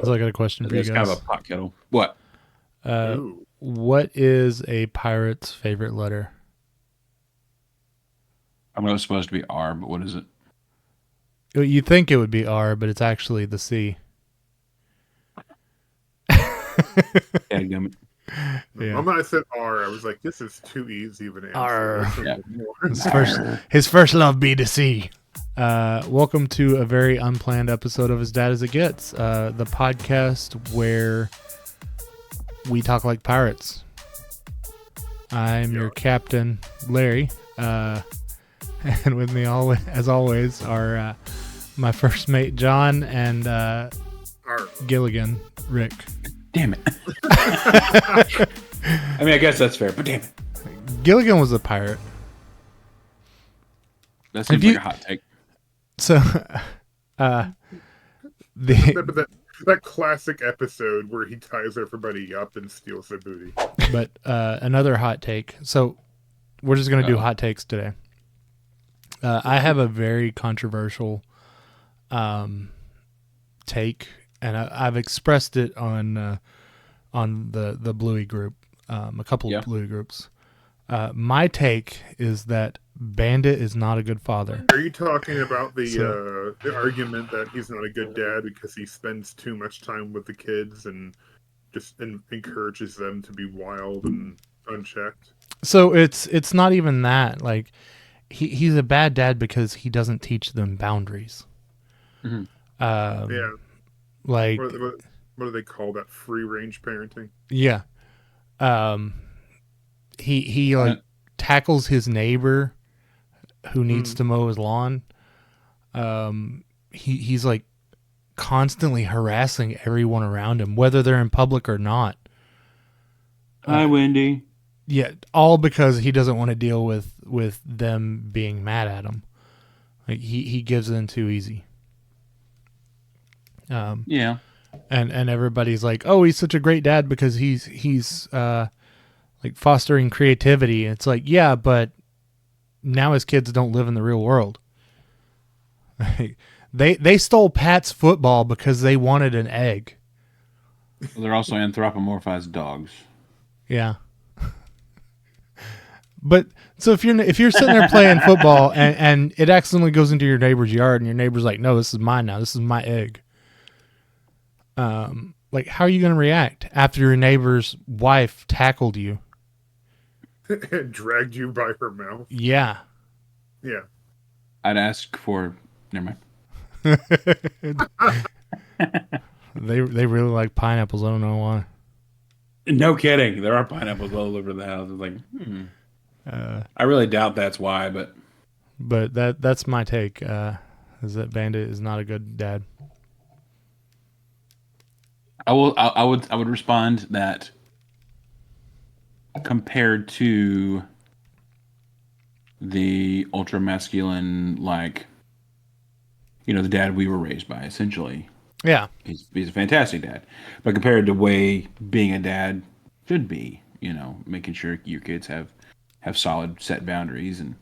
So I got a question for you It's guys. kind of a pot kettle. What? What is a pirate's favorite letter? I know it's supposed to be R, but what is it? You think it would be R, but it's actually the C. Dadgummit. The moment I said R, I was like, this is too easy of an answer. R. Let's Yeah. look more. His first love be to C. Welcome to a very unplanned episode of As Dad as It Gets, the podcast where we talk like pirates. I'm your captain, Larry, and with me, as always, are my first mate, John, and R. Gilligan, Rick. Damn it. I mean, I guess that's fair, but damn it. Gilligan was a pirate. That seems like a hot take. So, Remember that classic episode where he ties everybody up and steals their booty. But another hot take. So we're just going to do hot takes today. I have a very controversial take, and I've expressed it on the Bluey group, a couple of Bluey groups. My take is that Bandit is not a good father. Are you talking about the argument that he's not a good dad because he spends too much time with the kids and just encourages them to be wild and unchecked? So it's not even that. Like he's a bad dad because he doesn't teach them boundaries. Mm-hmm. Yeah. Like what do they call that? Free range parenting? Yeah. He like tackles his neighbor who needs to mow his lawn. He's like constantly harassing everyone around him, whether they're in public or not. Hi, Wendy. Yeah, all because he doesn't want to deal with them being mad at him. Like he gives in too easy. Yeah. And everybody's like, oh, he's such a great dad because he's like fostering creativity. It's like, yeah, but now his kids don't live in the real world. They stole Pat's football because they wanted an egg. Well, they're also anthropomorphized dogs. Yeah. But so if you're sitting there playing football and it accidentally goes into your neighbor's yard and your neighbor's like, no, this is mine now. This is my egg. Like, how are you going to react after your neighbor's wife tackled you? And dragged you by her mouth? Yeah. Yeah. I'd ask for... Never mind. They really like pineapples. I don't know why. No kidding. There are pineapples all over the house. It's like, I really doubt that's why, but that's my take. Is that Bandit is not a good dad. I would respond that compared to the ultra masculine, like, the dad we were raised by, essentially. Yeah. He's a fantastic dad. But compared to way being a dad should be, making sure your kids have solid set boundaries and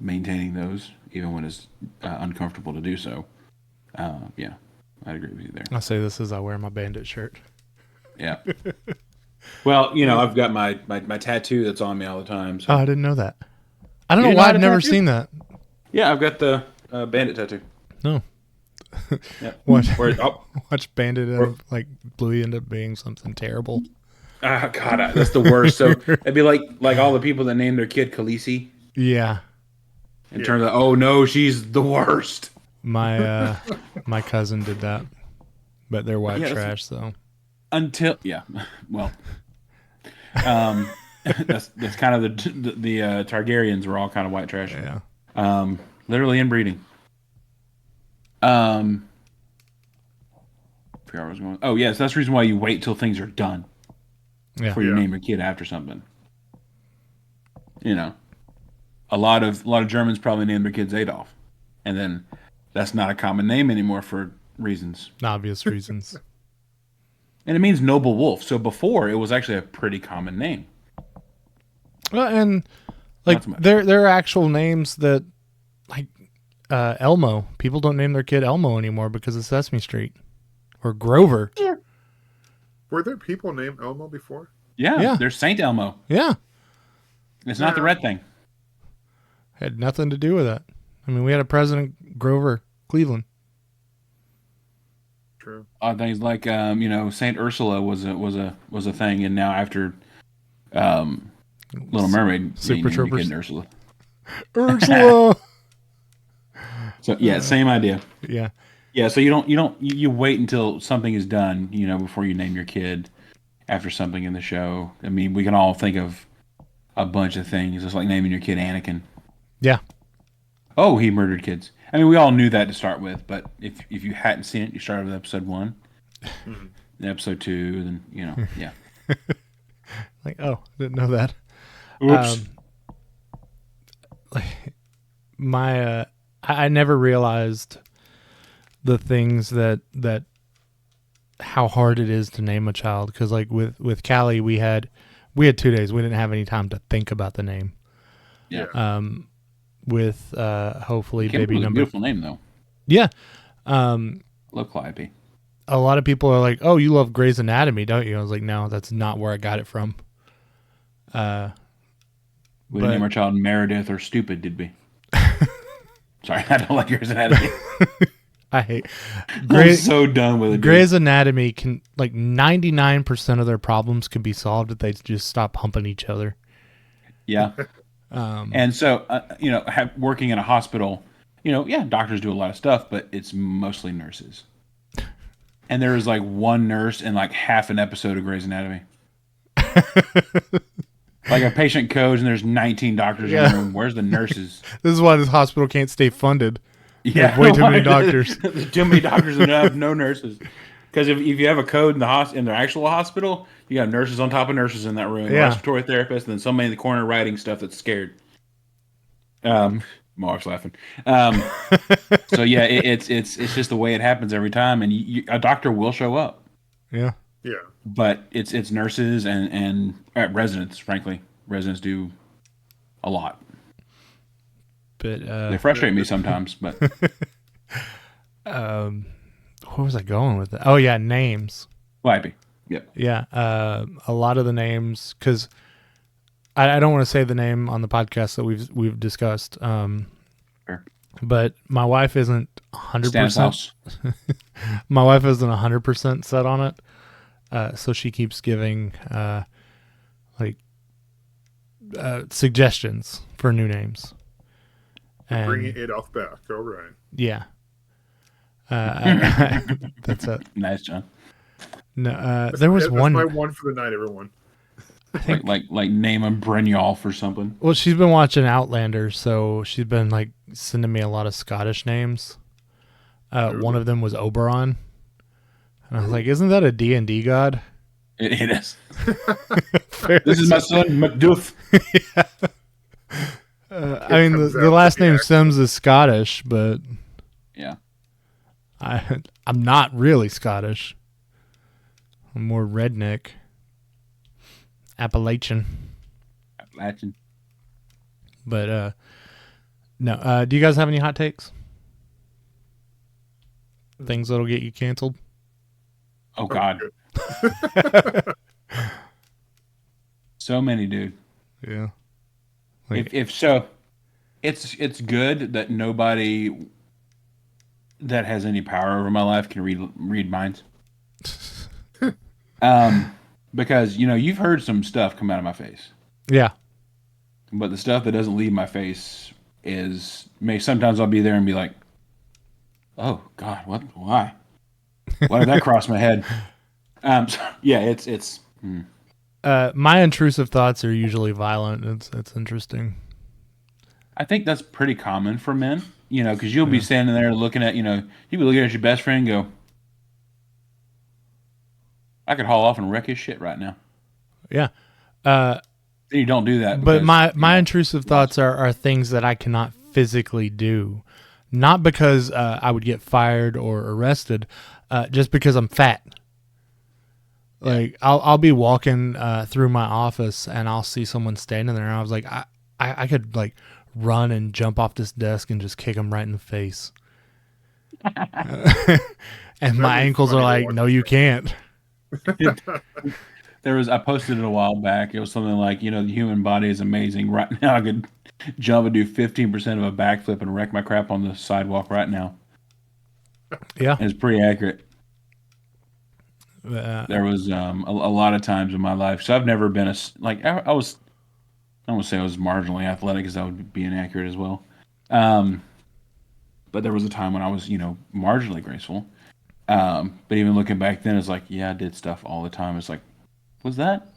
maintaining those even when it's uncomfortable to do so. Yeah, I'd agree with you there. I say this as I wear my Bandit shirt. Yeah. Well, I've got my tattoo that's on me all the time. So. Oh, I didn't know that. I don't know why I've never seen that. Yeah, I've got the Bandit tattoo. No. Yeah. Watch Bandit like Bluey end up being something terrible. Ah, God, that's the worst. So it'd be like all the people that named their kid Khaleesi. Yeah. In terms of, oh no, she's the worst. My my cousin did that, but they're white trash though. That's kind of the Targaryens were all kind of white trash. Yeah. Literally inbreeding. I forgot where I was going. Oh yes, that's the reason why you wait till things are done. Yeah. Before you name your kid after something. A lot of Germans probably named their kids Adolf, and then that's not a common name anymore for reasons. Obvious reasons. And it means noble wolf. So before it was actually a pretty common name. Well, and like there are actual names that, like Elmo. People don't name their kid Elmo anymore because of Sesame Street. or Grover. Were there people named Elmo before? Yeah. There's Saint Elmo. Yeah. It's not the red thing. Had nothing to do with that. I mean, we had a President Grover Cleveland. True. Things like Saint Ursula was a thing, and now after Little Mermaid, Super you Troopers. get Ursula. Ursula. So yeah, same idea. Yeah. Yeah, so you wait until something is done, before you name your kid after something in the show. I mean, we can all think of a bunch of things. It's like naming your kid Anakin. Yeah. Oh, he murdered kids. I mean, we all knew that to start with, but if you hadn't seen it, you started with episode 1, then episode 2, then yeah. Like, oh, didn't know that. Oops. I never realized the things that how hard it is to name a child, because like with Callie, we had 2 days. We didn't have any time to think about the name. Yeah. With hopefully Kim baby was a number. beautiful name though. Yeah. Love Calliope. A lot of people are like, "Oh, you love Grey's Anatomy, don't you?" I was like, "No, that's not where I got it from." We didn't name our child Meredith or Stupid, did we? Sorry, I don't like Grey's Anatomy. I hate I'm so done with it. Grey's Anatomy can 99% of their problems can be solved if they just stop humping each other. Yeah. And so, working in a hospital, doctors do a lot of stuff, but it's mostly nurses. And there is like one nurse in like half an episode of Grey's Anatomy. Like a patient codes and there's 19 doctors in the room. Where's the nurses? This is why this hospital can't stay funded. Yeah, way too many doctors. There's too many doctors and no nurses. Because if you have a code in the actual hospital, you got nurses on top of nurses in that room, respiratory therapists, and then somebody in the corner writing stuff that's scared. My wife's laughing. So yeah, it's just the way it happens every time, and a doctor will show up. Yeah. Yeah. But it's nurses and residents. Frankly, residents do a lot. But They frustrate me sometimes, but where was I going with it? Oh yeah, names. Wipey. Yep. Yeah, a lot of the names, because I don't want to say the name on the podcast that we've discussed. Sure. But my wife isn't 100%. Stanislaus. My wife isn't 100% set on it, so she keeps giving suggestions for new names. And Bringing Adolf back. All right. yeah, that's it. Nice, John. No, there was that's one. my one for the night, everyone. Like name a Brynjolf or something. Well, she's been watching Outlander, so she's been like sending me a lot of Scottish names. One of them was Oberon, and I was like, "Isn't that a D&D god?" It is. This is my son Macduff. I mean, the last name Sims is Scottish, but Yeah. I'm not really Scottish. I'm more redneck, Appalachian. Appalachian. But no. Do you guys have any hot takes? Things that'll get you canceled? Oh God. So many, dude. Yeah. If so, it's good that nobody that has any power over my life can read minds. Because you've heard some stuff come out of my face. Yeah. But the stuff that doesn't leave my face sometimes I'll be there and be like, oh God, why did that cross my head? Yeah, it's. My intrusive thoughts are usually violent. It's interesting. I think that's pretty common for men, because you'll be standing there looking at, you'll be looking at your best friend and go, I could haul off and wreck his shit right now. Yeah. You don't do that. But my intrusive thoughts are things that I cannot physically do. Not because I would get fired or arrested, just because I'm fat. Like I'll be walking through my office and I'll see someone standing there and I was like, I could like run and jump off this desk and just kick him right in the face. And That'd my be ankles are funny to like, watch no, you can't. I posted it a while back. It was something like, the human body is amazing. Right now, I could jump and do 15% of a backflip and wreck my crap on the sidewalk right now. Yeah. And it's pretty accurate. Uh, There was a lot of times in my life. So I've never been I was, I don't want to say I was marginally athletic because that would be inaccurate as well. But there was a time when I was, marginally graceful. But even looking back then, it's like, yeah, I did stuff all the time. It's like, was that?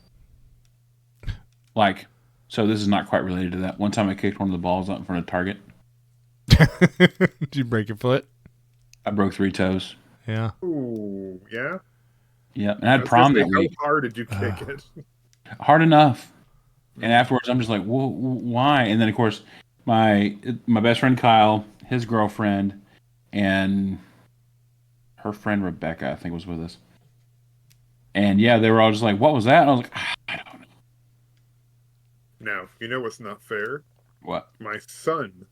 Like, so this is not quite related to that. One time I kicked one of the balls out in front of Target. Did you break your foot? I broke 3 toes. Yeah. Ooh, yeah. Yeah, and I I had was gonna prom say, that week. how hard did you kick it? Hard enough. And afterwards, I'm just like, why? And then, of course, my best friend Kyle, his girlfriend, and her friend Rebecca, I think, was with us. And yeah, they were all just like, what was that? And I was like, I don't know. Now, you know what's not fair? What? My son,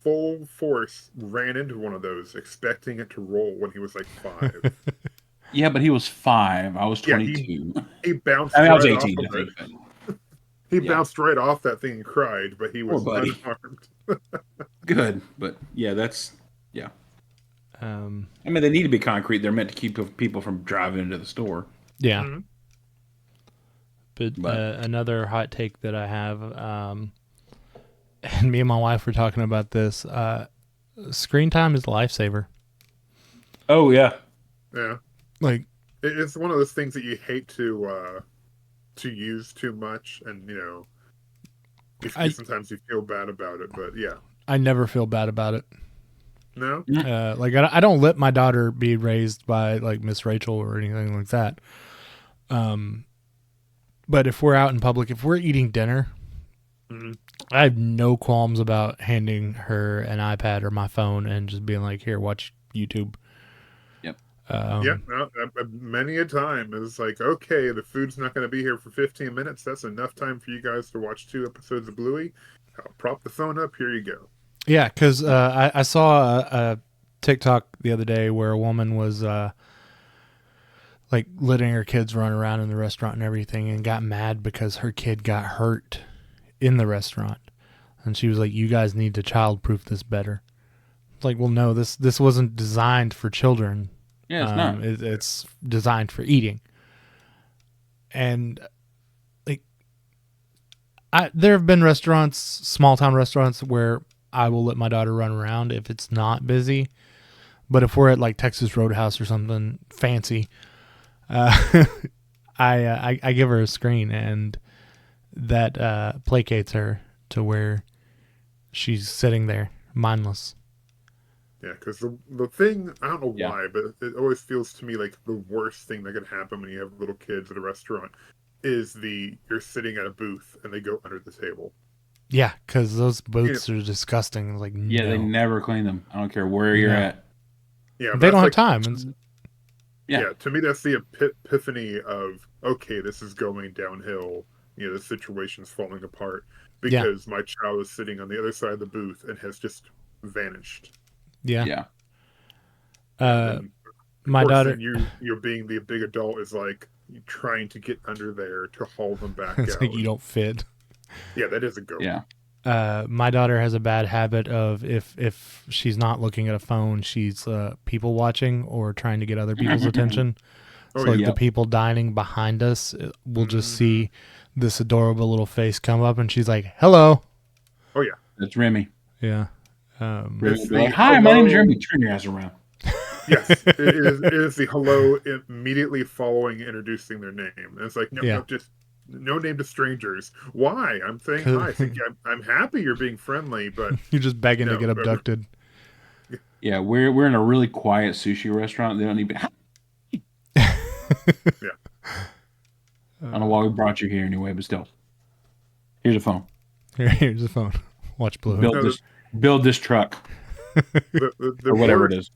full force, ran into one of those, expecting it to roll when he was like 5. Yeah, but he was 5. I was Yeah, 22. he bounced I was right off 18, of I think. it. But He yeah. bounced right off that thing and cried, but he Poor was buddy. unharmed. Good. But yeah, yeah. Um, I mean, they need to be concrete. They're meant to keep people from driving into the store. yeah. Mhm. But another hot take that I have, and me and my wife were talking about this, screen time is a lifesaver. Oh, yeah. Yeah, Like, it's one of those things that you hate to use too much, and sometimes you feel bad about it. But yeah, I never feel bad about it. no, Like, I don't let my daughter be raised by, like, Miss Rachel or anything like that. But if we're out in public, if we're eating dinner, Mhm. I have no qualms about handing her an iPad or my phone and just being like, here, watch YouTube. Yep. Yeah, no, many a time it's like, okay, the food's not going to be here for 15 minutes. That's enough time for you guys to watch 2 episodes of Bluey. I'll prop the phone up. Here you go. Yeah, because I saw a TikTok the other day where a woman was like letting her kids run around in the restaurant and everything, and got mad because her kid got hurt in the restaurant, and she was like, "You guys need to childproof this better." It's like, well, no, this wasn't designed for children. Yeah, it's not. It's designed for eating, and like, there have been restaurants, small town restaurants, where I will let my daughter run around if it's not busy. But if we're at like Texas Roadhouse or something fancy, I give her a screen, and that placates her to where she's sitting there mindless. Yeah, because the thing, I don't know Yeah. why, but it always feels to me like the worst thing that could happen when you have little kids at a restaurant is you're sitting at a booth and they go under the table. Yeah, because those booths are disgusting. Like, Yeah, no. they never clean them. I don't care where you're No. at. Yeah, They don't have that's time. Yeah. to me, that's the epiphany of, okay, this is going downhill. The situation's falling apart because my child is sitting on the other side of the booth and has just vanished. Yeah. Yeah. And My of course, daughter. then you're being the big adult is like trying to get under there to haul them back It's out. like you don't fit. Yeah, that is a go. Yeah. My daughter has a bad habit of if she's not looking at a phone, she's people watching or trying to get other people's attention. Oh, So like yeah. the people dining behind us, we'll just see this adorable little face come up, and she's like, "Hello." Oh yeah. That's Remy. Yeah. Remy It's would be the like, hi, my hello- name's Remy. Turn your ass around. Yes, it is the hello immediately following introducing their name. And it's like, no, just no name to strangers. Why? I'm saying hi. It's like, yeah, I'm happy you're being friendly, but You're just begging to No, get abducted. Yeah, we're in a really quiet sushi restaurant. They don't even. yeah. I don't know why we brought you here anyway, but still. Here's a phone. Here's the phone. Watch Blue. Build this truck The or whatever it is.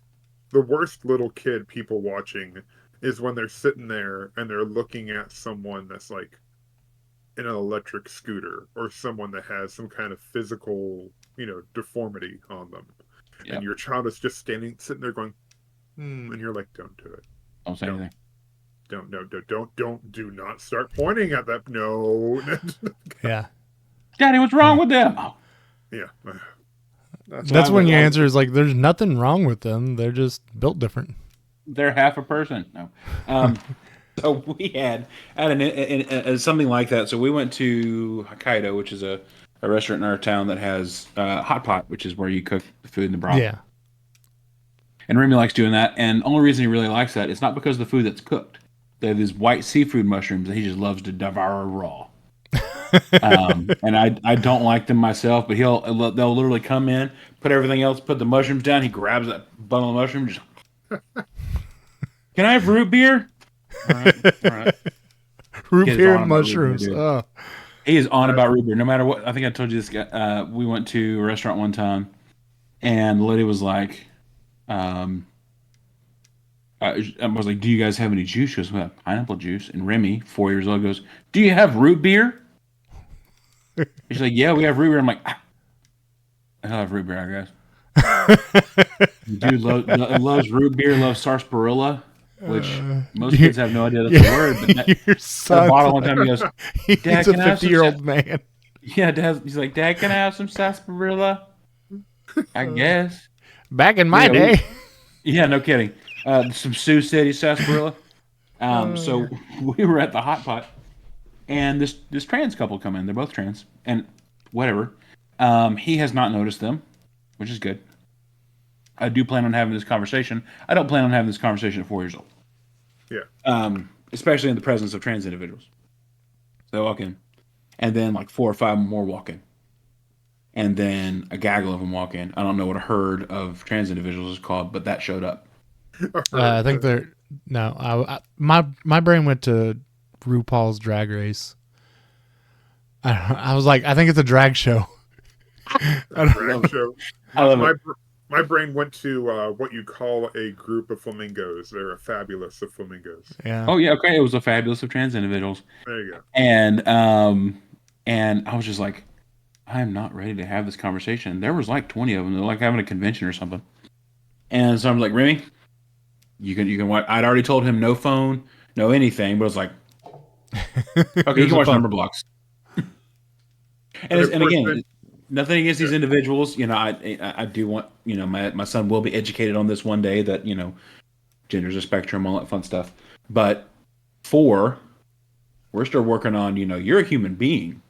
The worst little kid people watching is when they're sitting there and they're looking at someone that's like in an electric scooter or someone that has some kind of physical, deformity on them. Yep. And your child is just sitting there going, and you're like, don't do it. Don't say anything. Do not start pointing at that. No. Yeah. Daddy, what's wrong with them? Oh. Yeah. That's when your answer is like, there's nothing wrong with them. They're just built different. They're half a person. No. So we had something like that. So we went to Hokkaido, which is a restaurant in our town that has hot pot, which is where you cook the food in the broth. Yeah. And Remy likes doing that. And the only reason he really likes that is not because of the food that's cooked. They have these white seafood mushrooms that he just loves to devour raw. And I don't like them myself, but they'll literally come in, put everything else, put the mushrooms down. He grabs that bundle of mushrooms. Just, can I have root beer? All right. Root beer and mushrooms. Oh. He is on about root beer, no matter what. I think I told you this guy. We went to a restaurant one time, and the lady was like, I was like, do you guys have any juice? She goes, we have pineapple juice. And Remy, 4 years old, goes, do you have root beer? She's like, yeah, we have root beer. I'm like, I have root beer, I guess. Dude loves root beer, loves sarsaparilla, which most kids have no idea that's a word. But that bottle one time, he goes, he's a 50-year-old man. Yeah, he's like, Dad, can I have some sarsaparilla? I guess. Back in my day. Yeah, no kidding. Some Sioux City sarsaparilla. So we were at the hot pot, and this trans couple come in. They're both trans, and whatever. He has not noticed them, which is good. I do plan on having this conversation. I don't plan on having this conversation at 4 years old. Yeah. Especially in the presence of trans individuals. So they walk in, and then like 4 or 5 more walk in, and then a gaggle of them walk in. I don't know what a herd of trans individuals is called, but that showed up. I think they're my brain went to RuPaul's Drag Race. I was like, I think it's a drag show. Drag show. I love it. My brain went to what you call a group of flamingos. They're a fabulous of flamingos. Yeah. Oh yeah. Okay. It was a fabulous of trans individuals. There you go. And I was just like, I am not ready to have this conversation. There was like 20 of them. They're like having a convention or something. And so I'm like, Remy, you can watch. I'd already told him no phone, no anything, but I was like, okay, you can watch number blocks. and again, nothing against these individuals. You know, I do want, you know, my son will be educated on this one day, that, you know, gender's a spectrum, all that fun stuff. But we're still working on, you know, you're a human being.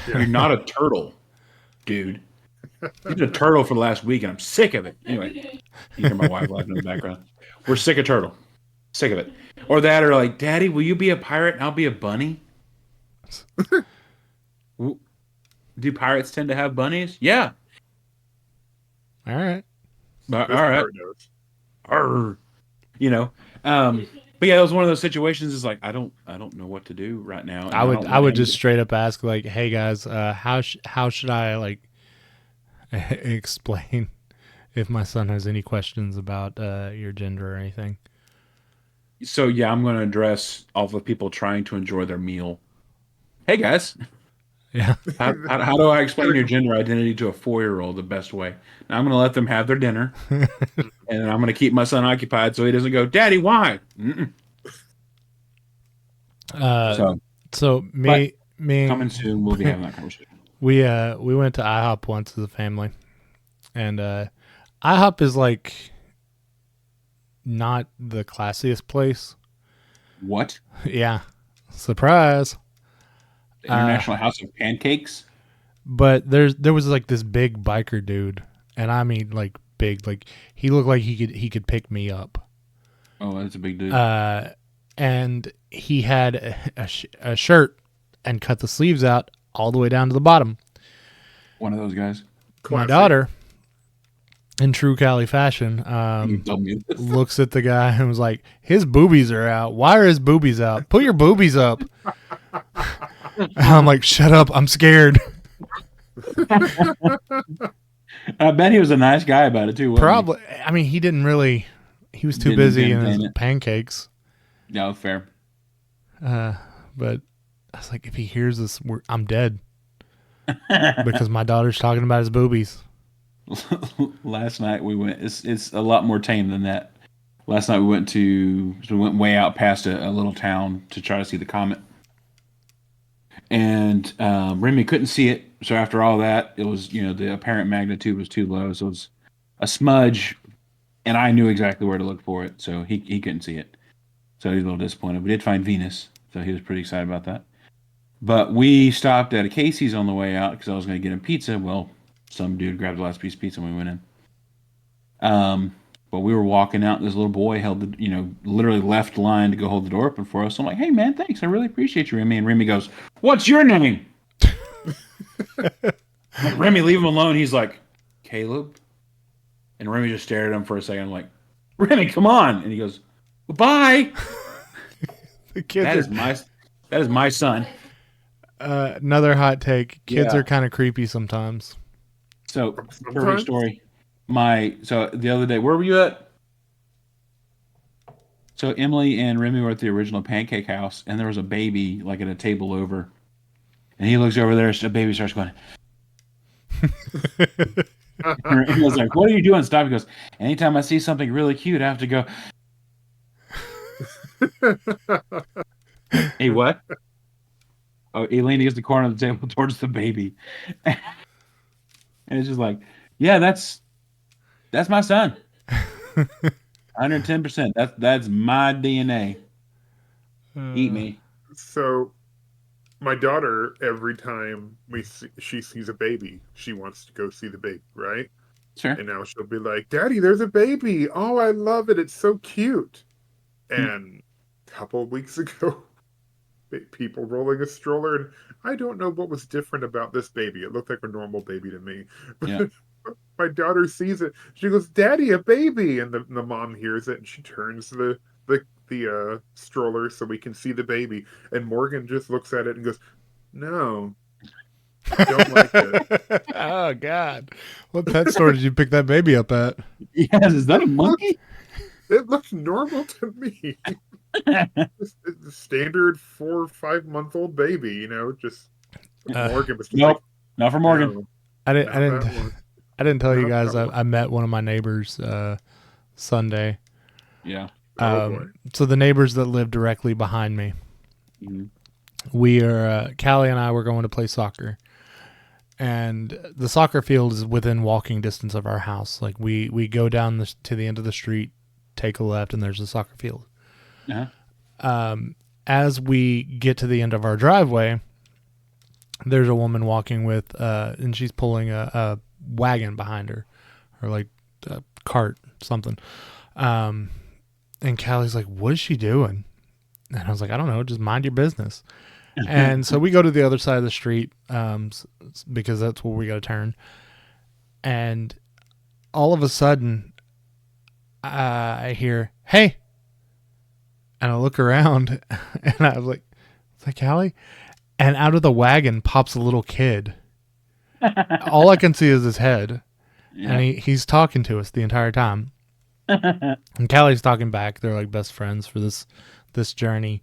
You're not a turtle, dude. You've been a turtle for the last week, and I'm sick of it. Anyway, you hear my wife laughing in the background. We're sick of turtle. Sick of it. Or that, or like, Daddy, will you be a pirate and I'll be a bunny? Do pirates tend to have bunnies? Yeah. All right. All right. Arr. You know. But yeah, it was one of those situations. Is like, I don't know what to do right now. I would just straight up ask, like, hey guys, how should I like explain if my son has any questions about your gender or anything? So yeah, I'm going to address all the people trying to enjoy their meal. Hey guys. Yeah. How do I explain your gender identity to a 4-year-old the best way? Now, I'm going to let them have their dinner, and I'm going to keep my son occupied so he doesn't go, Daddy, why? So me coming soon, we'll be having that conversation. We went to IHOP once as a family, and IHOP is like not the classiest place. What? Yeah, surprise. The International House of Pancakes. But there was like this big biker dude, and I mean like big, like he looked like he could pick me up. Oh, that's a big dude. And he had a shirt and cut the sleeves out all the way down to the bottom. One of those guys. My daughter, in true Cali fashion, looks at the guy and was like, his boobies are out. Why are his boobies out? Put your boobies up. I'm like, shut up. I'm scared. I bet he was a nice guy about it too. Probably. I mean, he didn't really. He was too busy in his pancakes. No, fair. But I was like, if he hears this, I'm dead. Because my daughter's talking about his boobies. Last night we went. It's a lot more tame than that. last night we went way out past a little town to try to see the comet. And Remy couldn't see it. So after all that, it was, the apparent magnitude was too low. So it was a smudge, and I knew exactly where to look for it. So he couldn't see it. So he was a little disappointed. We did find Venus, so he was pretty excited about that. But we stopped at a Casey's on the way out because I was going to get him pizza. Well, some dude grabbed the last piece of pizza and we went in. But we were walking out, and this little boy held the, literally left line to go hold the door open for us. So I'm like, hey, man, thanks. I really appreciate you, Remy. And Remy goes, what's your name? Like, Remy, leave him alone. He's like, Caleb. And Remy just stared at him for a second. I'm like, Remy, come on. And he goes, bye. The kids that is my son. Another hot take. Kids are kind of creepy sometimes. So, perfect story. So the other day, where were you at? So Emily and Remy were at the original Pancake House, and there was a baby like at a table over, and he looks over there. The baby starts going. And he was like, "What are you doing?" Stop. He goes, "Anytime I see something really cute, I have to go." Hey, what? Oh, he leaned against the corner of the table towards the baby, and it's just like, yeah, that's my son. 110%. That's my DNA. Eat me. So, my daughter, every time she sees a baby, she wants to go see the baby, right? Sure. And now she'll be like, "Daddy, there's a baby. Oh, I love it. It's so cute." And a couple of weeks ago, people rolling a stroller, and I don't know what was different about this baby. It looked like a normal baby to me. But Yeah. my daughter sees it. She goes, "Daddy, a baby!" And the mom hears it, and she turns the stroller so we can see the baby. And Morgan just looks at it and goes, "No, I don't like it." Oh God! What pet store did you pick that baby up at? Yes, is that a monkey? It looks normal to me. It's a standard 4 or 5 month old baby, just Morgan was just Nope, like, not for Morgan. "No, I not that didn't one." I didn't tell you Not guys. that one. I met one of my neighbors Sunday. Yeah. Oh, boy. So the neighbors that live directly behind me, Mhm. we are Callie and I were going to play soccer, and the soccer field is within walking distance of our house. Like we go down to the end of the street, take a left, and there's the soccer field. Uh-huh. As we get to the end of our driveway, there's a woman walking with, and she's pulling a wagon behind her, or like a cart, something. And Callie's like, "What is she doing?" And I was like, "I don't know, just mind your business." And so we go to the other side of the street, because that's where we got to turn. And all of a sudden, I hear, "Hey!" And I look around, and I was like, "Is that Callie?" And out of the wagon pops a little kid. All I can see is his head. Yeah. And he's talking to us the entire time. And Callie's talking back. They're like best friends for this journey.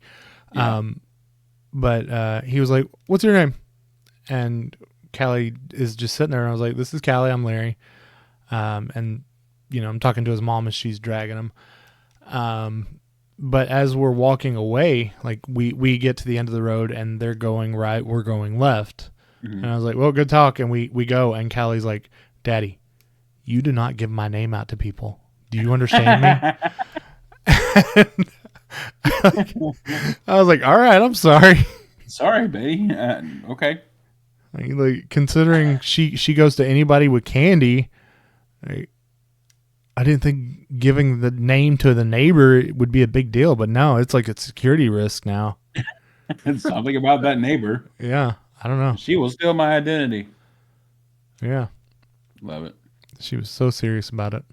Yeah. But he was like, "What's your name?" And Callie is just sitting there, and I was like, "This is Callie. I'm Larry." And I'm talking to his mom as she's dragging him. But as we're walking away, like we get to the end of the road, and they're going right, we're going left. Mhm. And I was like, "Well, good talk." And we go, and Callie's like, "Daddy, you do not give my name out to people. Do you understand me?" I was like, "All right, I'm sorry." Sorry, baby. Okay. Like considering she goes to anybody with candy, I didn't think giving the name to the neighbor would be a big deal, but no, it's like a security risk now. Something about that neighbor. Yeah, I don't know. She will steal my identity. Yeah, Love it. she was so serious about it.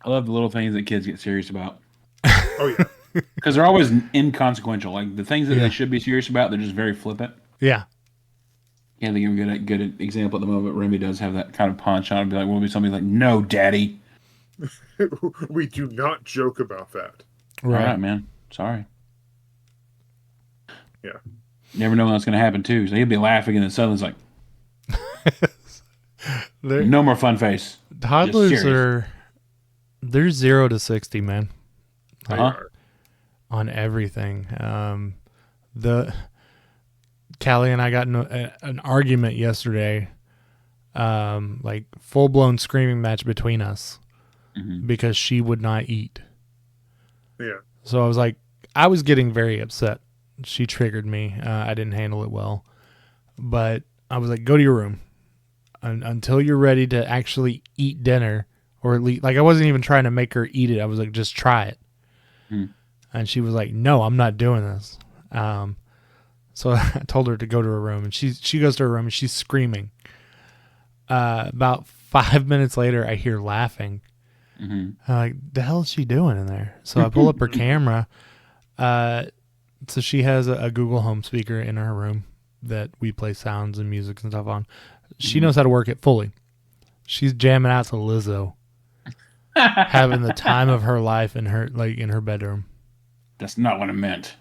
I love the little things that kids get serious about. Oh, yeah. Because they're always inconsequential. Like the things that Yeah. they should be serious about, they're just very flippant. Yeah, Can't think of a good example at the moment. Remy does have that kind of punch on it. Be like, will be something like, "No, Daddy." We do not joke about that. All right. right, man. Sorry. Yeah. Never know when that's going to happen too. So he'll be laughing, and then suddenly it's like, They're- no more fun face. toddlers Just serious. There's 0 to 60, man. Uh-huh. On everything. The Callie and I got in an argument yesterday, like full blown screaming match between us because she would not eat. Yeah. So I was getting very upset. She triggered me. I didn't handle it well, but I was like, go to your room until you're ready to actually eat dinner, or at least, like, I wasn't even trying to make her eat it. I was like, just try it. And she was like, no, I'm not doing this. So I told her to go to her room, and she goes to her room and she's screaming. About 5 minutes later, I hear laughing. I'm like, the hell is she doing in there? So I pull up her camera. So she has a Google Home speaker in her room that we play sounds and music and stuff on. She knows how to work it fully. She's jamming out to Lizzo, having the time of her life in her bedroom. That's not what I meant.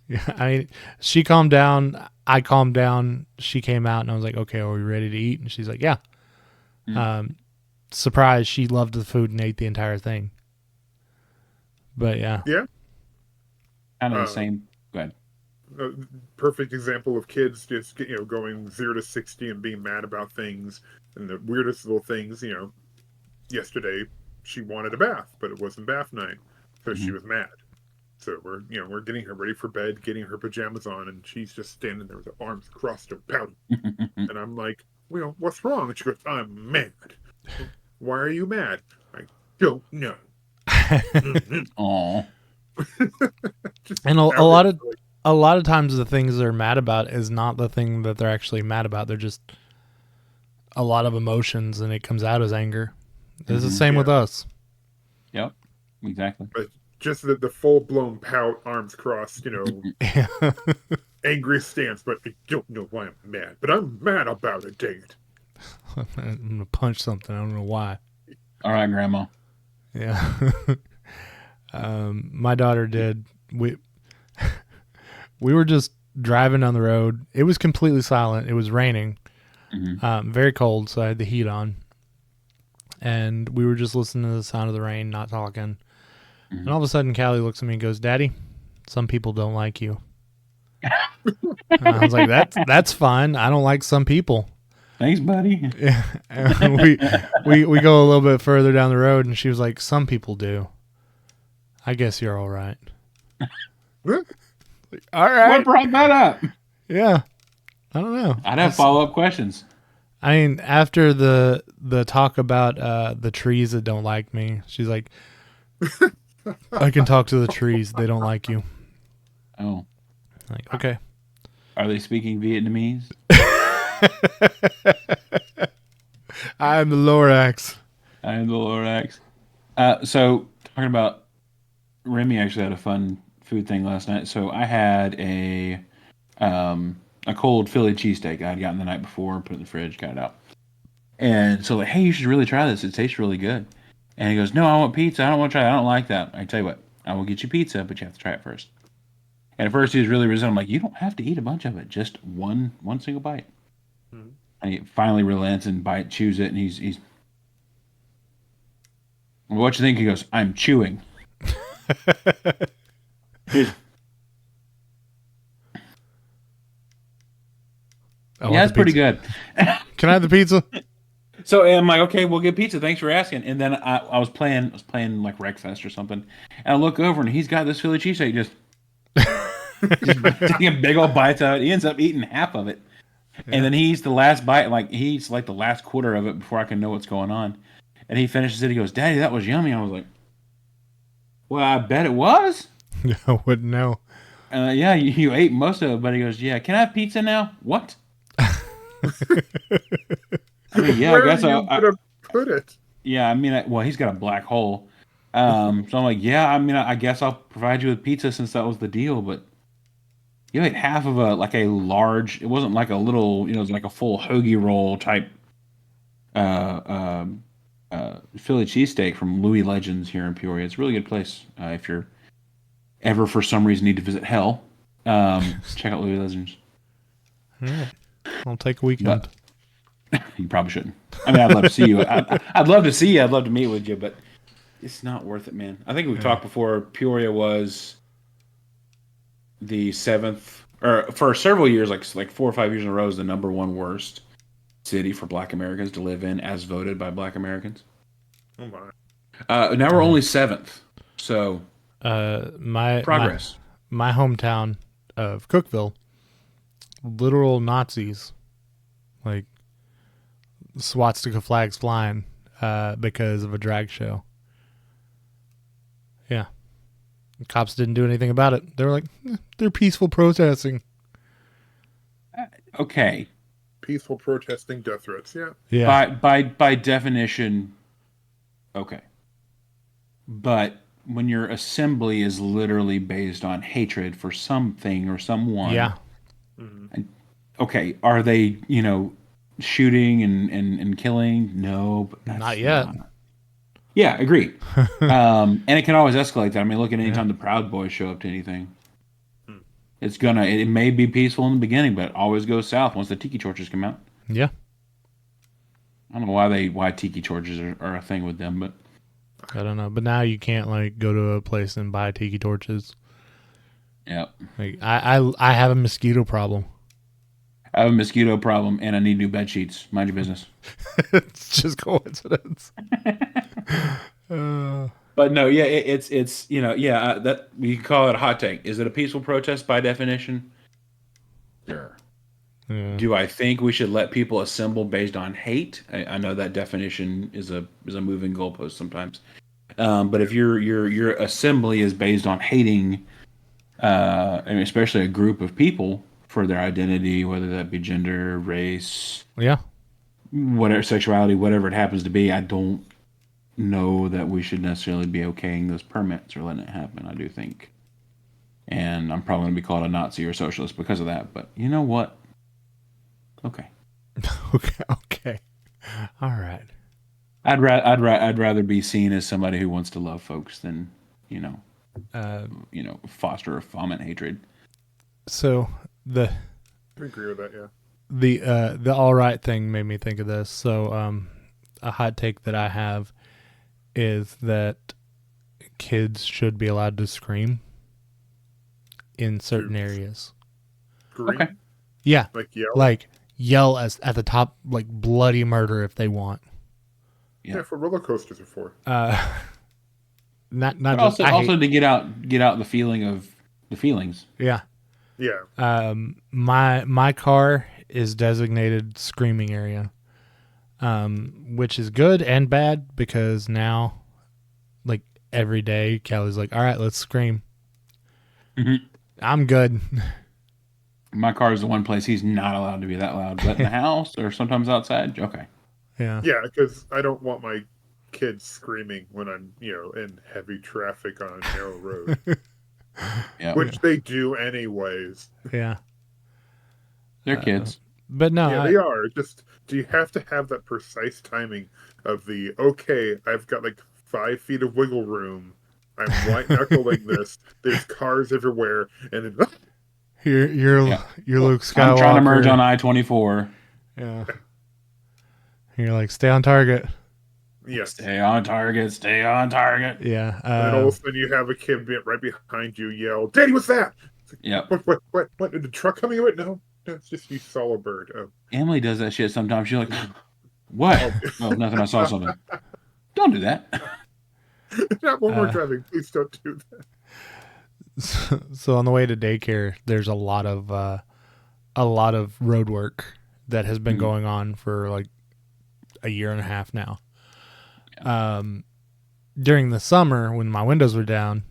Yeah, I mean, she calmed down. I calmed down. She came out, and I was like, "Okay, are we ready to eat?" And she's like, "Yeah." Surprised, she loved the food and ate the entire thing. But yeah, Kind of the same. Go ahead. Perfect example of kids just going 0 to 60 and being mad about things, and the weirdest little things. Yesterday she wanted a bath, but it wasn't bath night, so she was mad. So we're getting her ready for bed, getting her pajamas on, and she's just standing there with her arms crossed and pouting. And I'm like, what's wrong? And she goes, I'm mad. Why are you mad? I don't know. Aww. And a lot of times the things they're mad about is not the thing that they're actually mad about. They're just a lot of emotions, and it comes out as anger. It's the same with us. Yep, exactly. But just the full-blown pout, arms crossed, angry stance, but I don't know why I'm mad. But I'm mad about it, dang it. I'm going to punch something. I don't know why. All right, Grandma. Yeah. My daughter did. We were just driving down the road. It was completely silent. It was raining. Very cold, so I had the heat on. And we were just listening to the sound of the rain, not talking. And all of a sudden, Callie looks at me and goes, "Daddy, some people don't like you." And I was like, that's fine. I don't like some people. Thanks, buddy. Yeah. And we go a little bit further down the road, and she was like, "Some people do. I guess you're all right." All right. What brought that up? Yeah. I don't know. I'd have follow-up questions. I mean, after the talk about the trees that don't like me, she's like, I can talk to the trees. They don't like you. Oh. Like, okay. Are they speaking Vietnamese? I am the Lorax. I am the Lorax. So, talking about Remy actually had a fun food thing last night. So, I had a cold Philly cheesesteak I had gotten the night before, put it in the fridge, got it out. And so, like, hey, you should really try this. It tastes really good. And he goes, no, I want pizza. I don't want to try it. I don't like that. I tell you what, I will get you pizza, but you have to try it first. And at first he was really resistant. I'm like, you don't have to eat a bunch of it. Just one single bite. And he finally relents and chews it. And he's what you think? He goes, I'm chewing. Yeah, it's pretty good. Can I have the pizza? So I'm like, okay, we'll get pizza. Thanks for asking. And then I was playing like Wreckfest or something, and I look over and he's got this Philly cheesesteak just taking big old bites out. He ends up eating half of it, and then he eats the last bite. Like he eats like the last quarter of it before I can know what's going on. And he finishes it. He goes, "Daddy, that was yummy." I was like, "Well, I bet it was." I wouldn't know. Yeah, you ate most of it, but he goes, "Yeah, can I have pizza now?" What? I mean, yeah, Where I guess are you gonna put it? Yeah, I mean, well, he's got a black hole. So I'm like, yeah, I mean, I guess I'll provide you with pizza since that was the deal. But you ate half of a large. It wasn't like a little, it was like a full hoagie roll type Philly cheesesteak from Louis Legends here in Peoria. It's a really good place if you're ever for some reason need to visit hell. Check out Louis Legends. All right. I'll take a weekend. But you probably shouldn't. I mean, I'd love to see you. I'd love to see you. I'd love to meet with you, but it's not worth it, man. I think we've talked before. Peoria was the 7th, or for several years, like 4 or 5 years in a row, is the #1 worst city for Black Americans to live in, as voted by Black Americans. Oh my! Now we're only 7th, so my progress. My hometown of Cookeville, literal Nazis, like swastika flags flying because of a drag show. Yeah. The cops didn't do anything about it. They were like, they're peaceful protesting. Okay. Peaceful protesting, death threats. Yeah. Yeah. By definition, okay. But when your assembly is literally based on hatred for something or someone, yeah. Okay, are they, shooting and killing? No, but that's Not yet. Yeah, agreed. And it can always escalate that. I mean, look at anytime the Proud Boys show up to anything. It may be peaceful in the beginning, but it always goes south once the tiki torches come out. Yeah. I don't know why tiki torches are a thing with them, but I don't know. But now you can't like go to a place and buy tiki torches. yeah. Like I have a mosquito problem. I have a mosquito problem and I need new bed sheets. Mind your business. It's just coincidence. But no, yeah, it's that we can call it a hot take. Is it a peaceful protest by definition? Sure. Yeah. Do I think we should let people assemble based on hate? I know that definition is a moving goalpost sometimes. But if your assembly is based on hating, and especially a group of people for their identity, whether that be gender, race, Yeah. whatever, sexuality, whatever it happens to be, I don't know that we should necessarily be okaying those permits or letting it happen. I do think, and I'm probably going to be called a Nazi or socialist because of that. But you know what? Okay. Okay. All right. I'd rather be seen as somebody who wants to love folks than foster or foment hatred. So I agree with that. Yeah. The all right thing made me think of this. So a hot take that I have is that kids should be allowed to scream in certain areas. Scream? Okay. Yeah. Like yell as at the top, like bloody murder if they want. Yeah. Yeah, for roller coasters are for. Not But just also to get out the feeling of the feelings. yeah. Yeah. My car is designated screaming area, which is good and bad because now, like every day, Callie's like, "All right, let's scream." Mm-hmm. I'm good. My car is the one place he's not allowed to be that loud, but in the house or sometimes outside, okay. Yeah. Yeah, because I don't want my kids screaming when I'm, in heavy traffic on a narrow road. Yeah. Which they do anyways. Yeah. They're kids. But no, Yeah, they are. Just, do you have to have that precise timing of okay, I've got like 5 feet of wiggle room. I'm white knuckling this. There's cars everywhere, and then you're Luke Skywalker. I'm trying to merge on I-24. Yeah. You're like, stay on target. yes. Stay on target. Stay on target. Yeah. And all of a sudden you have a kid right behind you yell, "Daddy, what's that?" Yep. What? Did the truck coming away? No, it's just you saw a bird. Oh. Emily does that shit sometimes. She's like, what? Oh, nothing. I saw something. Don't do that. Not when we're driving. Please don't do that. So on the way to daycare, there's a lot of road work that has been going on for like a year and a half now. During the summer, when my windows were down,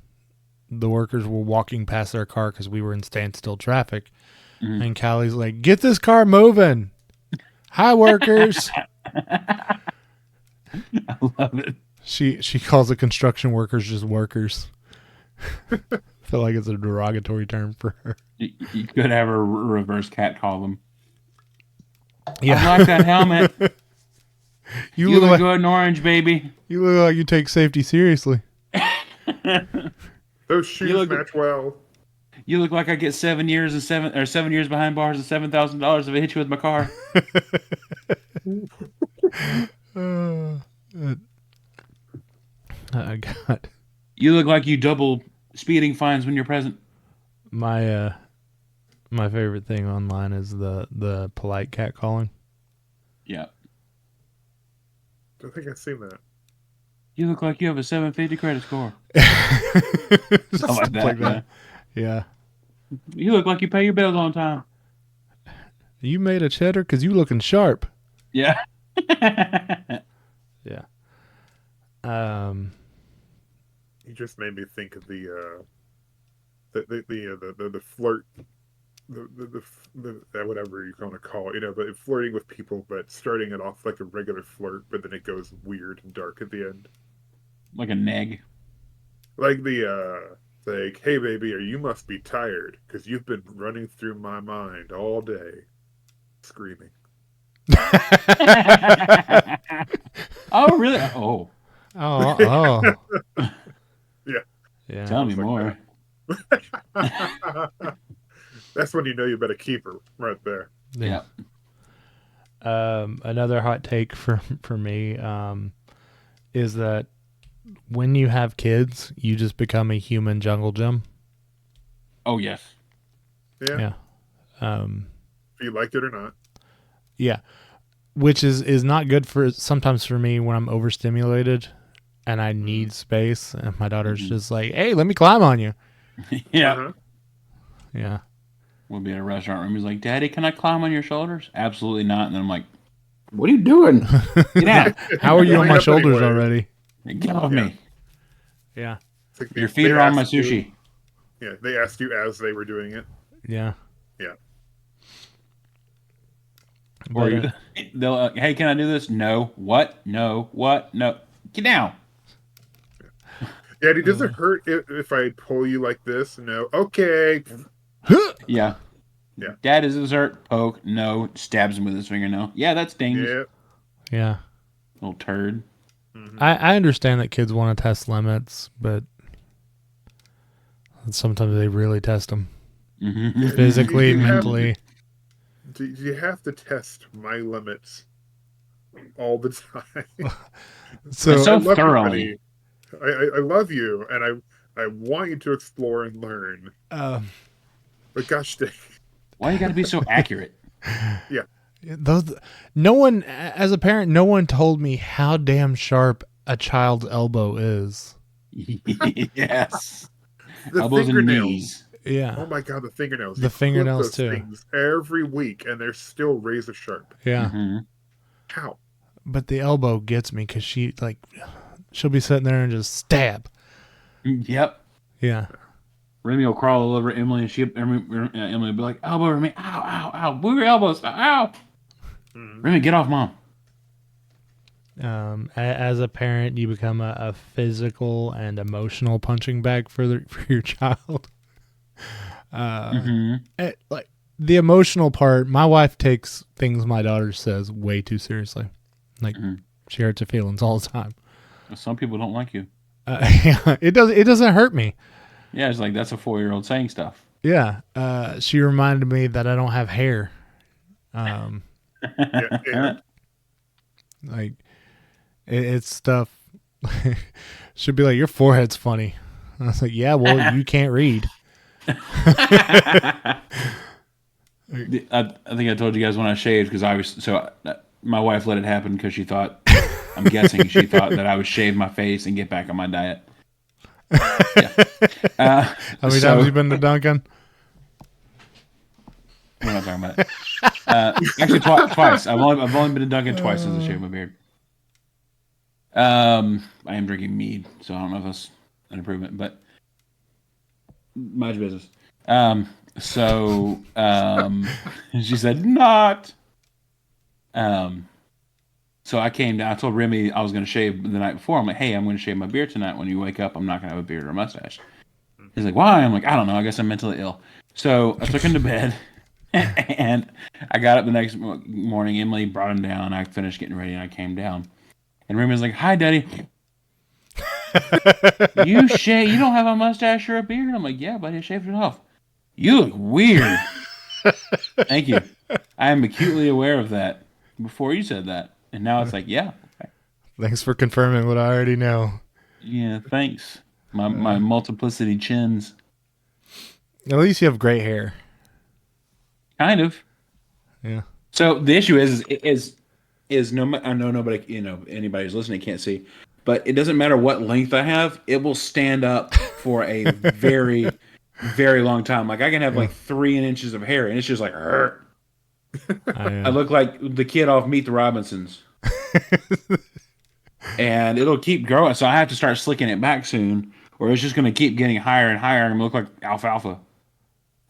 the workers were walking past their car because we were in standstill traffic. Mm-hmm. And Callie's like, "Get this car moving. Hi, workers." I love it. She calls the construction workers just workers. I feel like it's a derogatory term for her. You could have a reverse cat call them. Yeah. I like that helmet. You look like, good in orange, baby. You look like you take safety seriously. Those shoes match well. You look like I get 7 years behind bars and $7,000 if I hit you with my car. God. You look like you double speeding fines when you're present. My favorite thing online is the polite cat calling. Yeah. I think I've seen that. You look like you have a 750 credit score. Stuff like that. Yeah. You look like you pay your bills on time. You made a cheddar because you looking sharp. Yeah. Yeah. You just made me think of the flirt, the whatever you want to call it, but flirting with people, but starting it off like a regular flirt, but then it goes weird and dark at the end. Like a neg. Like like, hey baby, you must be tired because you've been running through my mind all day, screaming. Oh really? Oh. Oh. Yeah. Tell me more. That's when you know you better keep her right there. Yeah. Another hot take for me is that when you have kids, you just become a human jungle gym. Oh yes. Yeah. If you like it or not. Yeah. Which is not good sometimes for me when I'm overstimulated and I need space, and my daughter's just like, "Hey, let me climb on you." Yeah. Uh-huh. Yeah. We'll be in a restaurant room. He's like, "Daddy, can I climb on your shoulders?" Absolutely not. And then I'm like, "What are you doing? Get out! How are you on my Up shoulders anyway. already?" Get off me! Yeah. Like Your feet are on my sushi. Yeah, they asked you as they were doing it. Yeah. Yeah. Or they'll, hey, can I do this? No. What? No. What? No. Get down. Daddy, does it hurt if I pull you like this? No. Okay. Yeah. Yeah. Dad, is this hurt? Poke. No. Stabs him with his fingernail. Yeah, that stings. Yeah. Yeah. Little turd. Mm-hmm. I understand that kids want to test limits, but sometimes they really test them. Mm-hmm. Physically, mentally. Do you have to test my limits all the time? So thoroughly. I love you, and I want you to explore and learn. But gosh dang. Why you got to be so accurate? Yeah. No one, as a parent, no one told me how damn sharp a child's elbow is. Yes. The elbows and fingernails. knees. Yeah. Oh my god, the fingernails. The fingernails too. Things every week, and they're still razor sharp. Yeah. Mm-hmm. How? But the elbow gets me because she'll be sitting there and just stab. Yep. Yeah. Remy will crawl all over Emily, and Emily will be like, "Elbow, Remy! Ow, ow, ow! Move your elbows! Ow!" Remy, get off, Mom. As a parent, you become a physical and emotional punching bag for your child. Like the emotional part, my wife takes things my daughter says way too seriously. Like she hurts her feelings all the time. Some people don't like you. Yeah, it doesn't hurt me. Yeah, it's like that's a 4-year-old saying stuff. Yeah, she reminded me that I don't have hair. Like it's stuff. She'll be like, "Your forehead's funny." I was like, "Yeah, well, you can't read." I think I told you guys when I shaved because my wife let it happen because she thought, I'm guessing she thought that I would shave my face and get back on my diet. Yeah. How many times have you been to Dunkin'? We're not talking about it. Actually, twice. I've only been to Dunkin' twice since I shaved my beard. I am drinking mead, so I don't know if that's an improvement, but mind your business. She said not. So I came down. I told Remy I was going to shave the night before. I'm like, hey, I'm going to shave my beard tonight. When you wake up, I'm not going to have a beard or a mustache. He's like, why? I'm like, I don't know. I guess I'm mentally ill. So I took him to bed, and I got up the next morning. Emily brought him down. I finished getting ready, and I came down. And Remy was like, hi, Daddy. You don't have a mustache or a beard? I'm like, yeah, buddy, I shaved it off. You look weird. Thank you. I am acutely aware of that before you said that. And now it's like, yeah. Okay. Thanks for confirming what I already know. Yeah, thanks. My multiplicity chins. At least you have great hair. Kind of. Yeah. So the issue is no. I know nobody, anybody who's listening can't see, but it doesn't matter what length I have. It will stand up for a very, very long time. Like I can have like 3 inches of hair, and it's just like, I look like the kid off Meet the Robinsons, and it'll keep growing. So I have to start slicking it back soon, or it's just going to keep getting higher and higher, and look like alfalfa.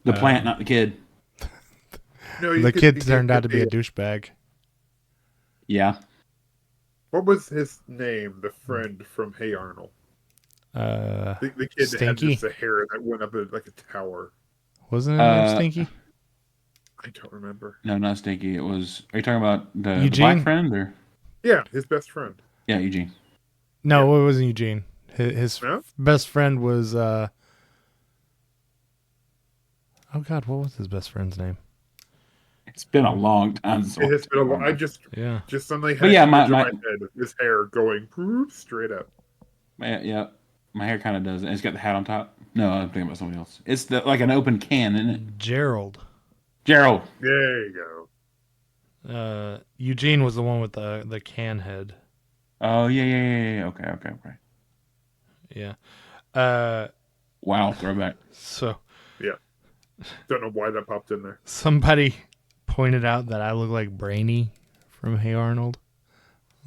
The plant, not the kid. No, the kid turned out to be a douchebag. Yeah. What was his name? The friend from Hey Arnold. The kid Stinky? that had just the hair that went up like a tower. Wasn't it named Stinky? I don't remember. No, not Stinky. It was. Are you talking about the Eugene? black friend or? Yeah, his best friend. Yeah, Eugene. No, it wasn't Eugene. His best friend was. Oh God, what was his best friend's name? It's been a long time. It has been a long. I just suddenly had my head his hair going straight up. Yeah, my hair kind of does. And it's got the hat on top. No, I'm thinking about somebody else. It's like an open can, isn't it? Gerald. There you go. Eugene was the one with the can head. Oh yeah. Okay. Yeah. Wow, throwback. So. Yeah. Don't know why that popped in there. Somebody pointed out that I look like Brainy from Hey Arnold.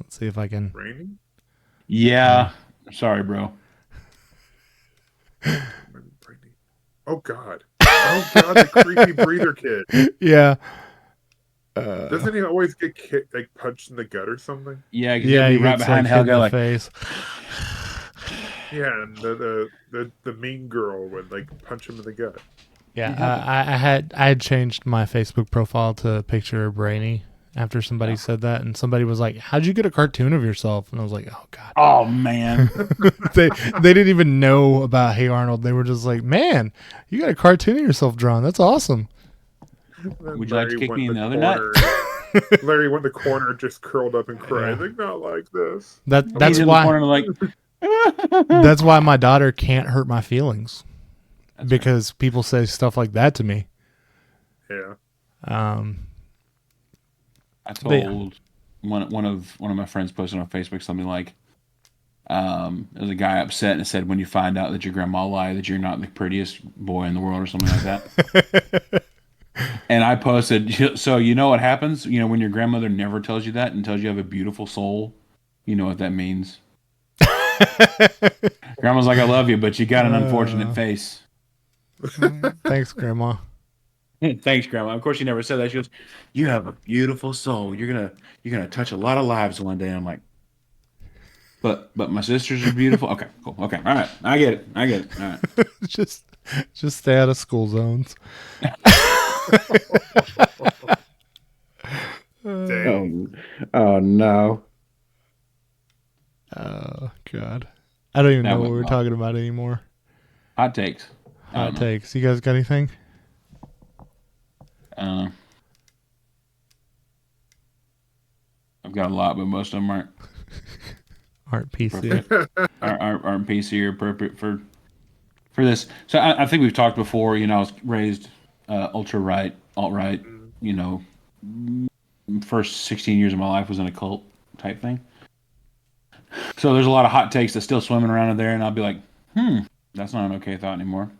Let's see if I can. Brainy? Yeah. Sorry, bro. Oh God. The creepy breather kid. Yeah. Doesn't he always get kicked, like punched in the gut or something? Yeah, he right behind Helga, like face. Yeah, and the mean girl would like punch him in the gut. Yeah, I had changed my Facebook profile to picture of Brainy after somebody said that, and somebody was like, "How'd you get a cartoon of yourself?" And I was like, "Oh God." Oh man. they didn't even know about Hey Arnold. They were just like, "Man, you got a cartoon of yourself drawn. That's awesome." Would you like to kick me in the other nut? Larry went in the corner, just curled up and cried. Like, not like this. That's why. That's why my daughter can't hurt my feelings. That's because people say stuff like that to me. Yeah. I told one of my friends posted on Facebook something like, there's a guy upset and it said, when you find out that your grandma lied, that you're not the prettiest boy in the world or something like that. And I posted, so you know what happens? When your grandmother never tells you that and tells you have a beautiful soul, you know what that means. Grandma's like, I love you, but you got an unfortunate face. Thanks, Grandma. Thanks, Grandma. Of course, she never said that. She goes, "You have a beautiful soul. You're gonna touch a lot of lives one day." And I'm like, but my sisters are beautiful. Okay, cool. Okay, all right. I get it. All right. just stay out of school zones. Oh no. Oh God. I don't even know what we're talking about anymore. Hot takes. Hot takes. You guys got anything? I've got a lot, but most of them aren't PC. aren't PC or appropriate for this. So I think we've talked before. I was raised ultra right, alt right. First 16 years of my life was in a cult type thing. So there's a lot of hot takes that's still swimming around in there, and I'll be like, that's not an okay thought anymore.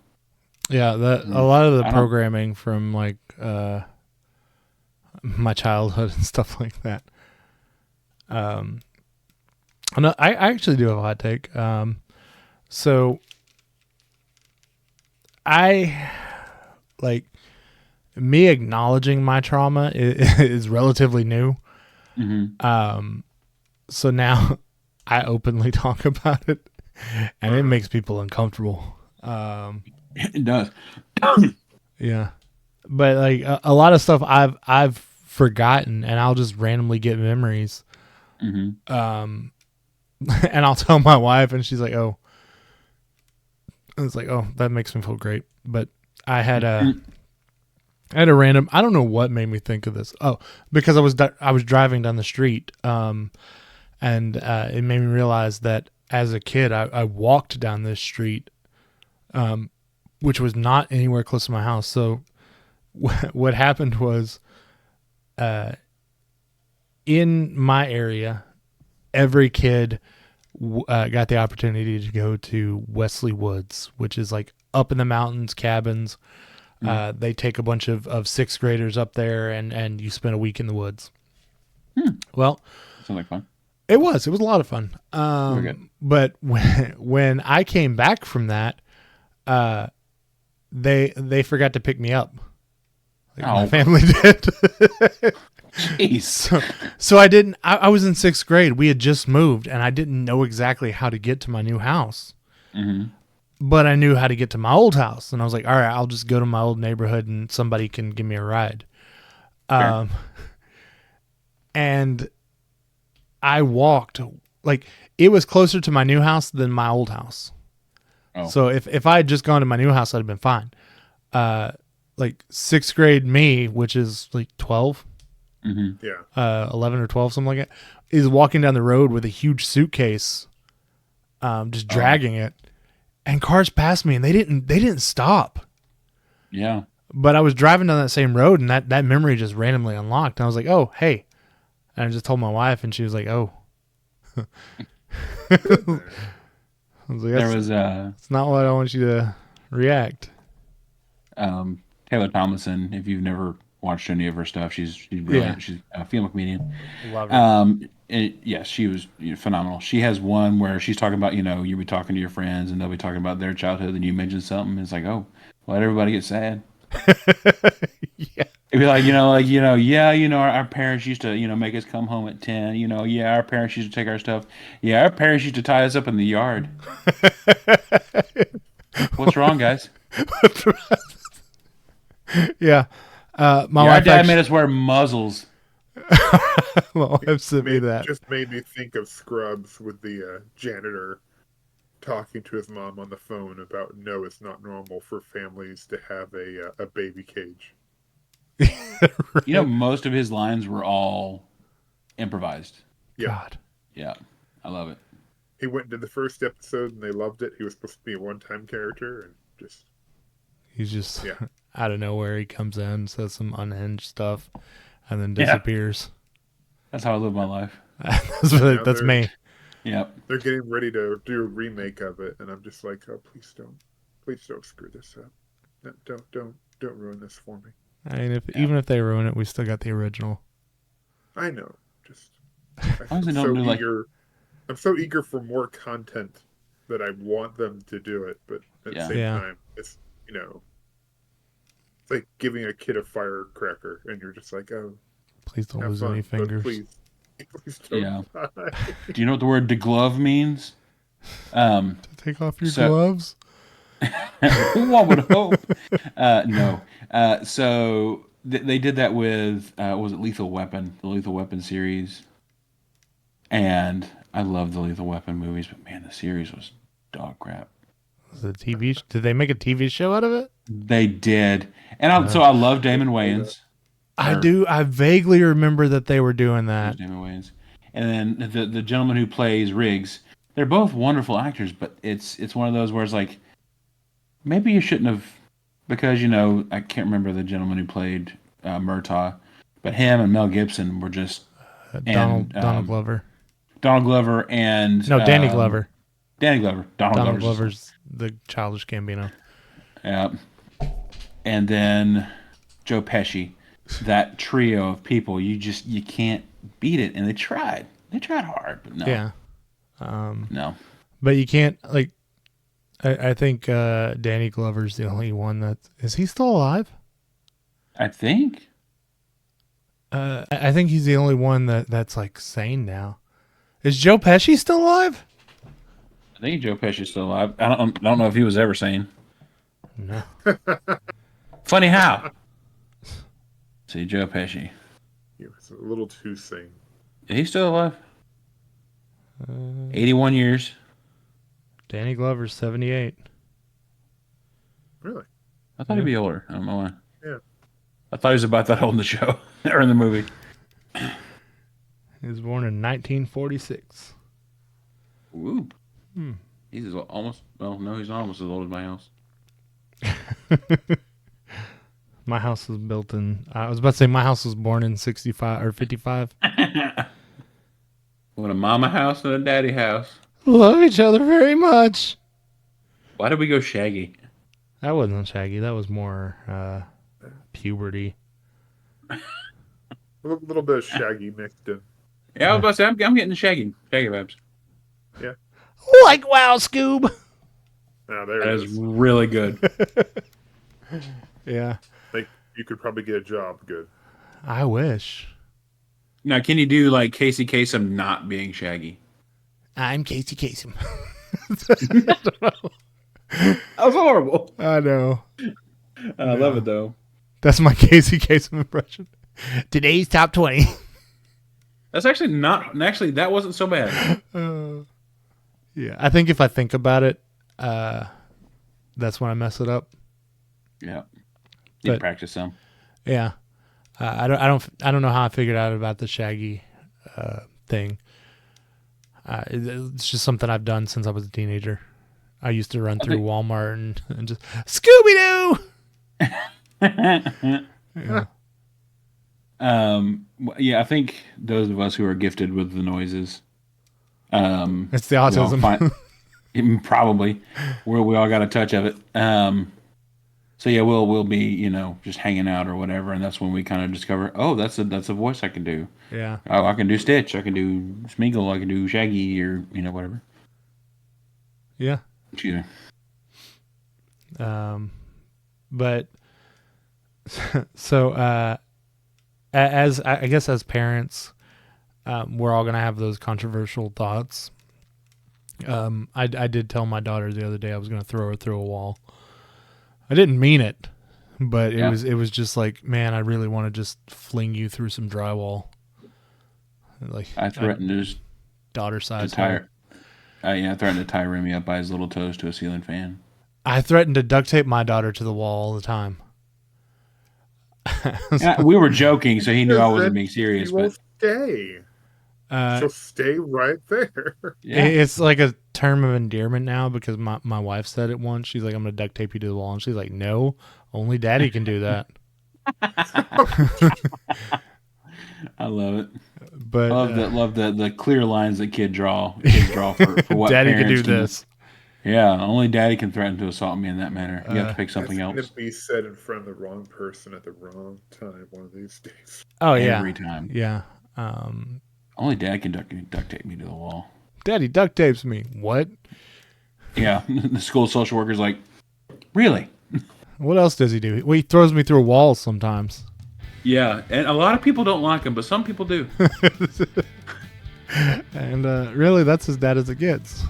Yeah, a lot of the programming from like my childhood and stuff like that. No, I actually do have a hot take. So I like me acknowledging my trauma is relatively new. Mm-hmm. So now I openly talk about it, and it makes people uncomfortable. It does. Yeah. But like a lot of stuff I've forgotten, and I'll just randomly get memories. Mm-hmm. And I'll tell my wife, and she's like, "Oh," and it's like, "Oh, that makes me feel great." But I had a random. I don't know what made me think of this. Oh, because I was driving down the street, and it made me realize that as a kid, I walked down this street, which was not anywhere close to my house. So what happened was, in my area, every kid got the opportunity to go to Wesley Woods, which is like up in the mountains, cabins. They take a bunch of sixth graders up there, and you spend a week in the woods. Well, sounds like fun. It was a lot of fun. But when I came back from that, they forgot to pick me up. Like my family did. Jeez. So I didn't. I was in sixth grade. We had just moved, and I didn't know exactly how to get to my new house. Mm-hmm. But I knew how to get to my old house, and I was like, "All right, I'll just go to my old neighborhood, and somebody can give me a ride." And I walked, like, it was closer to my new house than my old house. Oh. So if I had just gone to my new house, I'd have been fine. Like sixth grade me, which is like 12, 11 or 12, something like that, is walking down the road with a huge suitcase, just dragging it, and cars passed me, and they didn't stop. Yeah. But I was driving down that same road, and that memory just randomly unlocked. And I was like, "Oh, hey." And I just told my wife, and she was like, "Oh." I was like, it's not what I want you to react. Taylor Tomlinson, if you've never watched any of her stuff, she's brilliant. Yeah. She's a female comedian. Love her. Yes, she was phenomenal. She has one where she's talking about, you'll be talking to your friends and they'll be talking about their childhood, and you mention something, and it's like, oh, let everybody get sad. Yeah. It'd be like, our parents used to, make us come home at 10. Our parents used to take our stuff. Yeah, our parents used to tie us up in the yard. What's wrong, guys? Yeah. My our wife dad made us wear muzzles. My wife sent me that. Just made me think of Scrubs with the janitor talking to his mom on the phone about, no, it's not normal for families to have a baby cage. Right. Most of his lines were all improvised. Yeah. God. Yeah, I love it. He went into the first episode and they loved it. He was supposed to be a one-time character, and he's just out of nowhere. He comes in, says some unhinged stuff, and then disappears. That's how I live my life. That's me. Yep. They're getting ready to do a remake of it, and I'm just like, oh, please don't screw this up. No, don't ruin this for me. I mean, even if they ruin it, we still got the original. I know. I'm so eager for more content that I want them to do it, but at the same time, it's it's like giving a kid a firecracker, and you're just like, oh, please don't lose any fingers. Please don't die. Do you know what the word deglove means? To take off your gloves? One would hope. No. So they did that with was it Lethal Weapon, the Lethal Weapon series, and I love the Lethal Weapon movies, but man, the series was dog crap. Was it TV? Did they make a TV show out of it? They did, and so I love Damon Wayans. I do. I vaguely remember that they were doing that. Damon Wayans, and then the gentleman who plays Riggs. They're both wonderful actors, but it's one of those where it's like, maybe you shouldn't have, because I can't remember the gentleman who played Murtaugh, but him and Mel Gibson were just Donald Glover. Donald Glover and Danny Glover. Danny Glover. Donald Glover's the Childish Gambino. Yeah, and then Joe Pesci. That trio of people, you can't beat it, and they tried hard, but no. Yeah. No. But you can't, like, I think Danny Glover's the only one is he still alive? I think. I think he's the only one that's like sane now. Is Joe Pesci still alive? I think Joe Pesci's still alive. I don't know if he was ever sane. No. Funny how. See, Joe Pesci. He was a little too sane. Is he still alive? 81 years. Danny Glover's 78. Really? I thought he'd be older. I don't know why. Yeah. I thought he was about that old in the show or in the movie. He was born in 1946. Ooh. He's almost. Well, no, he's not almost as old as my house. My house was built in. I was about to say my house was born in 65 or 55. What, a mama house and a daddy house? Love each other very much. Why did we go Shaggy? That wasn't Shaggy. That was more puberty. A little bit of Shaggy mixed in. Yeah, I was about to say, I'm getting the Shaggy vibes. Yeah. Like Wow, Scoob. Now there That it is is. really good. Yeah. Like, you could probably get a job good. I wish. Now, can you do like Casey Kasem not being Shaggy? I'm Casey Kasem. That was horrible. I know. I love it though. That's my Casey Kasem impression. Today's top 20. That's actually not. Actually, that wasn't so bad. Yeah, I think if I think about it, that's when I mess it up. Yeah, you But- practice some. Yeah, I don't know how I figured out about the Shaggy thing. It's just something I've done since I was a teenager. I used to run through Walmart and just Scooby Doo. Yeah. Yeah, I think those of us who are gifted with the noises, It's the autism. probably we all got a touch of it. So yeah, we'll be just hanging out or whatever, and that's when we kind of discover, oh, that's a voice I can do. Yeah. Oh, I can do Stitch, I can do Smeagol, I can do Shaggy, or whatever. Yeah. Excuse me. But so as I guess as parents, we're all gonna have those controversial thoughts. I did tell my daughter the other day I was gonna throw her through a wall. I didn't mean it, but it was just like, man, I really want to just fling you through some drywall. Like I threatened to just daughter size. I threatened to tie Remy up by his little toes to a ceiling fan. I threatened to duct tape my daughter to the wall all the time. We were joking, so he knew I wasn't being serious. She But won't stay. She'll stay right there. yeah, It's like a term of endearment now because my wife said it once. She's like, I'm going to duct tape you to the wall. And she's like, no, only daddy can do that. I love it. But Love the clear lines that kids draw for what daddy can parents do this. Yeah, only daddy can threaten to assault me in that manner. You have to pick something That's else going to be said in front of the wrong person at the wrong time one of these days. Oh, yeah. every time. Yeah. Only dad can duct tape me to the wall. Daddy duct tapes me. What? Yeah, the school social worker's like, really? What else does he do? Well, he throws me through walls sometimes. Yeah, and a lot of people don't like him, but some people do. And really, that's as bad as it gets.